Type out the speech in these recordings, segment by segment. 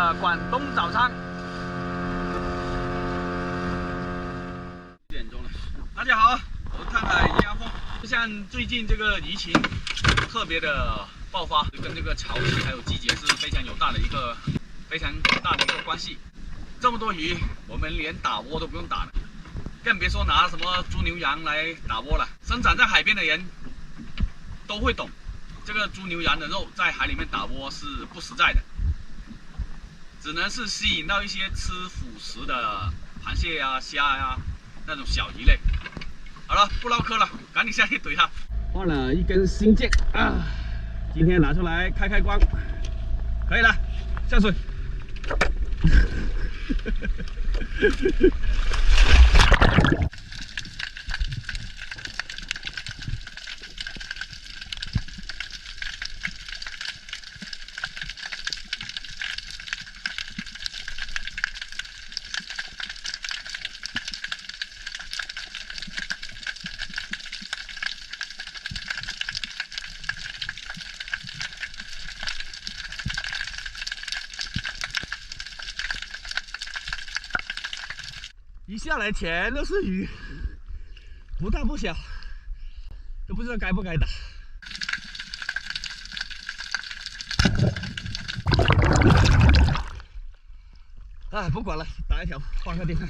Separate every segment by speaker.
Speaker 1: 的广东早餐。1点钟了，大家好，我是探海叶峰。像最近这个疫情特别的爆发，跟这个潮汐还有季节是非常大的一个关系。这么多鱼，我们连打窝都不用打了，更别说拿什么猪牛羊来打窝了。生长在海边的人都会懂，这个猪牛羊的肉在海里面打窝是不实在的，只能是吸引到一些吃腐食的螃蟹呀、虾呀那种小鱼类。好了，不唠嗑了，赶紧下去怼它。换了一根新剑啊，今天拿出来开开光，可以了，下水。一下来全都是鱼，不大不小，都不知道该不该打。哎，不管了，打一条，换个地方。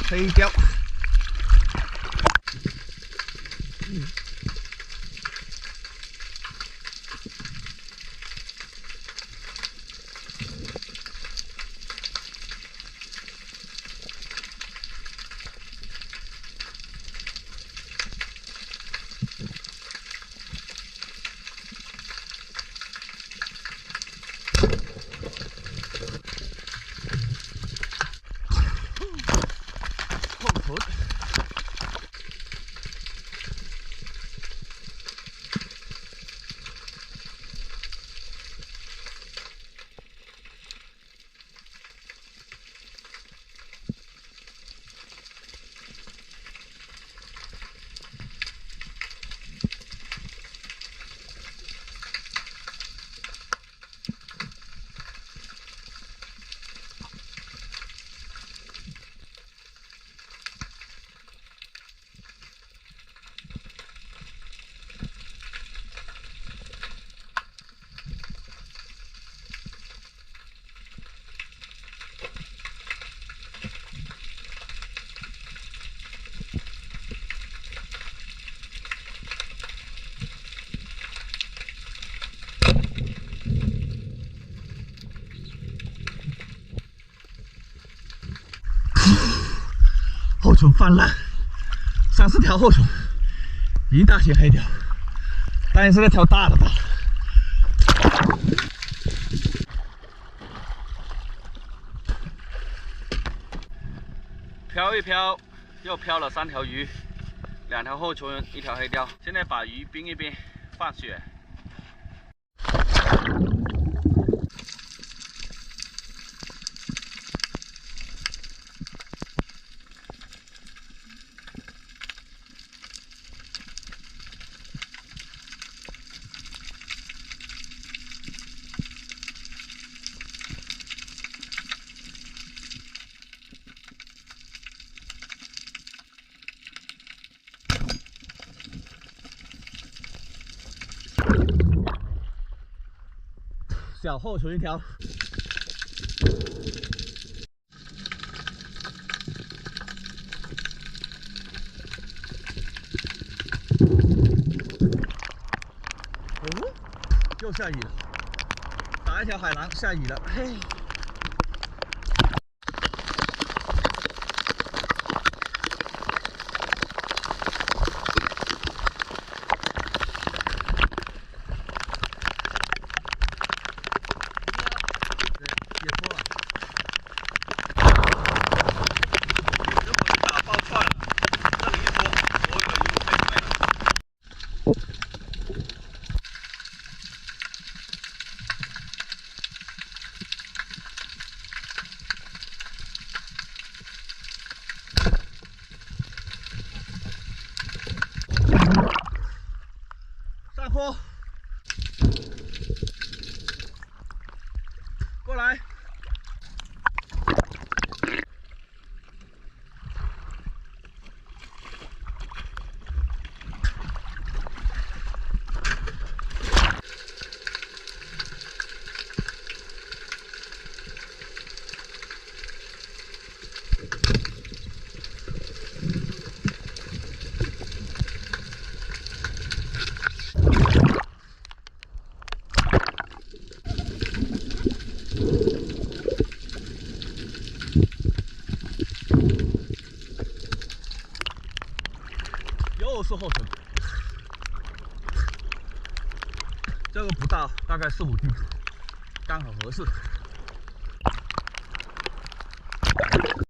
Speaker 1: 黑鲷，后头。后虫泛滥，3、4条后虫，一大些黑鲷，当然是那条大的吧。漂一漂，又漂了3条鱼，2条后虫，1条黑鲷。现在把鱼冰一冰，放血。小后虫1条，又下雨了，打一条海狼，下雨了，嘿。坡，过来。又是后尘，这个不大，大概4、5斤，刚好合适。